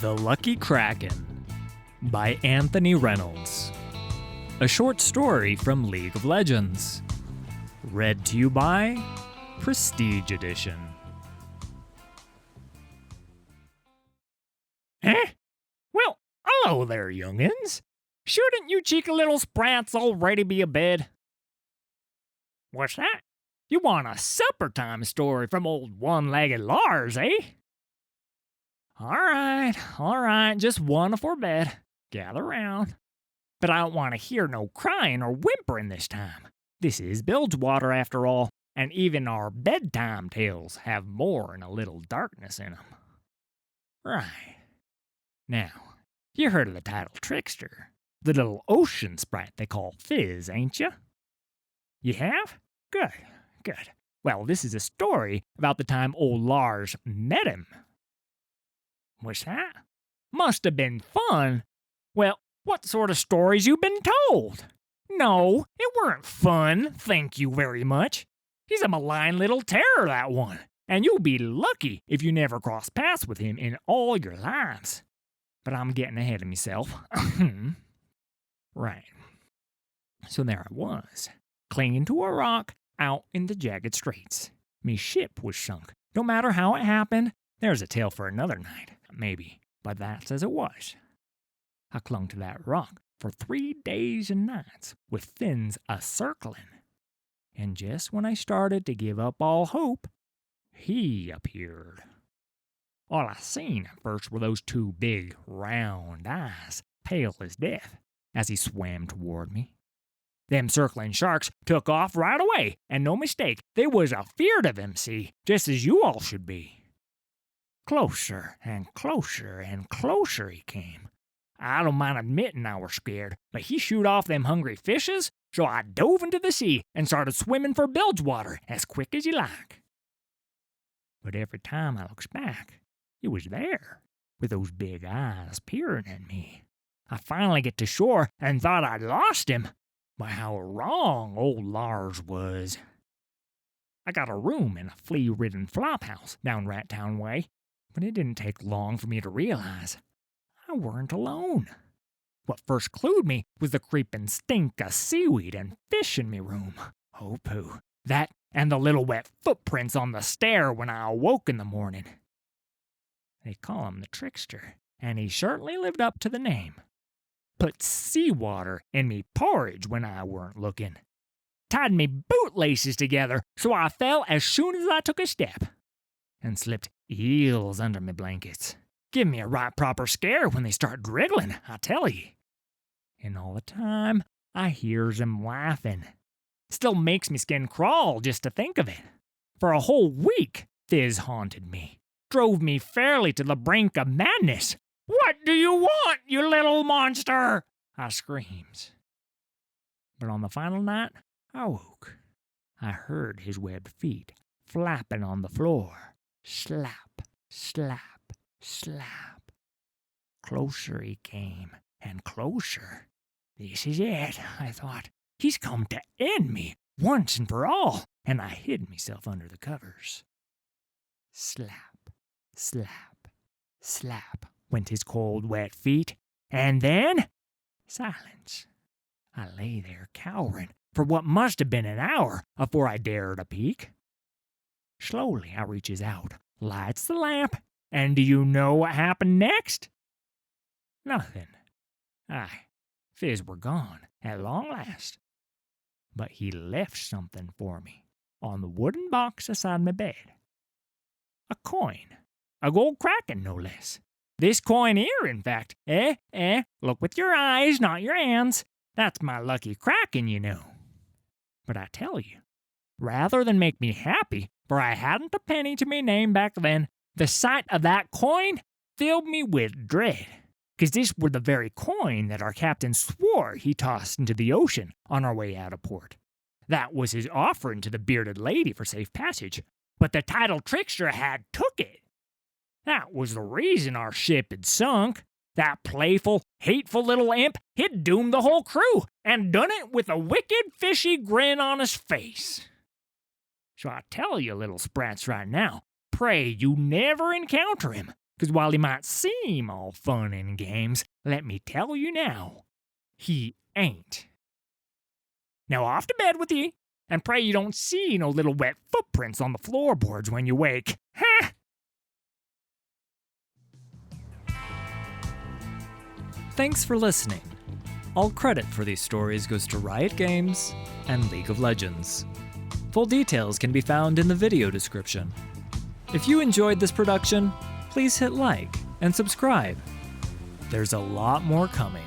The Lucky Kraken by Anthony Reynolds. A short story from League of Legends. Read to you by Prestige Edition. Well, hello there, young'uns. Shouldn't you cheeky little sprats already be abed? What's that? You want a supper time story from old one-legged Lars, eh? All right, just one afore bed. Gather round. But I don't want to hear no crying or whimpering this time. This is Bilgewater after all, and even our bedtime tales have more than a little darkness in 'em. Right. Now, you heard of the title Trickster, the little ocean sprite they call Fizz, ain't you? You have? Good. Well, this is a story about the time old Lars met him. What's that? Must have been fun. Well, what sort of stories you been told? No, it weren't fun, thank you very much. He's a malign little terror, that one, and you'll be lucky if you never cross paths with him in all your lives. But I'm getting ahead of myself. Right. So there I was, clinging to a rock out in the jagged straits. Me ship was sunk. No matter how it happened, there's a tale for another night, maybe, but that's as it was. I clung to that rock for 3 days and nights, with fins a-circling. And just when I started to give up all hope, he appeared. All I seen at first were those two big, round eyes, pale as death, as he swam toward me. Them circling sharks took off right away, and no mistake, they was afeard of him, see, just as you all should be. Closer and closer and closer he came. I don't mind admitting I was scared, but he shoot off them hungry fishes, so I dove into the sea and started swimming for Bilgewater as quick as you like. But every time I looks back, he was there, with those big eyes peering at me. I finally get to shore and thought I'd lost him. But how wrong old Lars was. I got a room in a flea-ridden flophouse down Rat Town way, but it didn't take long for me to realize I weren't alone. What first clued me was the creeping stink of seaweed and fish in me room. Oh, pooh. That and the little wet footprints on the stair when I awoke in the morning. They call him the Trickster, and he certainly lived up to the name. Put seawater in me porridge when I weren't looking. Tied me bootlaces together so I fell as soon as I took a step. And slipped eels under me blankets. Give me a right proper scare when they start driggling, I tell ye. And all the time, I hears 'em laughing. Still makes me skin crawl just to think of it. For a whole week, Fizz haunted me. Drove me fairly to the brink of madness. "What do you want, you little monster?" I screams. But on the final night, I woke. I heard his webbed feet flapping on the floor. Slap, slap, slap. Closer he came, and closer. This is it, I thought. He's come to end me once and for all, and I hid myself under the covers. Slap, slap, slap went his cold, wet feet, and then silence. I lay there cowering for what must have been an hour afore I dared a peek. Slowly I reaches out, lights the lamp, and do you know what happened next? Nothing. Fizz were gone at long last. But he left something for me on the wooden box aside my bed. A coin, a gold kraken no less. This coin here, in fact. Look with your eyes, not your hands. That's my lucky kraken, you know. But I tell you, rather than make me happy, for I hadn't a penny to me name back then, the sight of that coin filled me with dread. 'Cause this were the very coin that our captain swore he tossed into the ocean on our way out of port. That was his offering to the bearded lady for safe passage, but the title Trickster had took it. That was the reason our ship had sunk. That playful, hateful little imp had doomed the whole crew, and done it with a wicked, fishy grin on his face. So I tell you, little sprats, right now, pray you never encounter him, 'Cause while he might seem all fun and games, let me tell you now, he ain't. Now off to bed with ye, and pray you don't see no little wet footprints on the floorboards when you wake. Ha! Thanks for listening. All credit for these stories goes to Riot Games and League of Legends. Full details can be found in the video description. If you enjoyed this production, please hit like and subscribe. There's a lot more coming.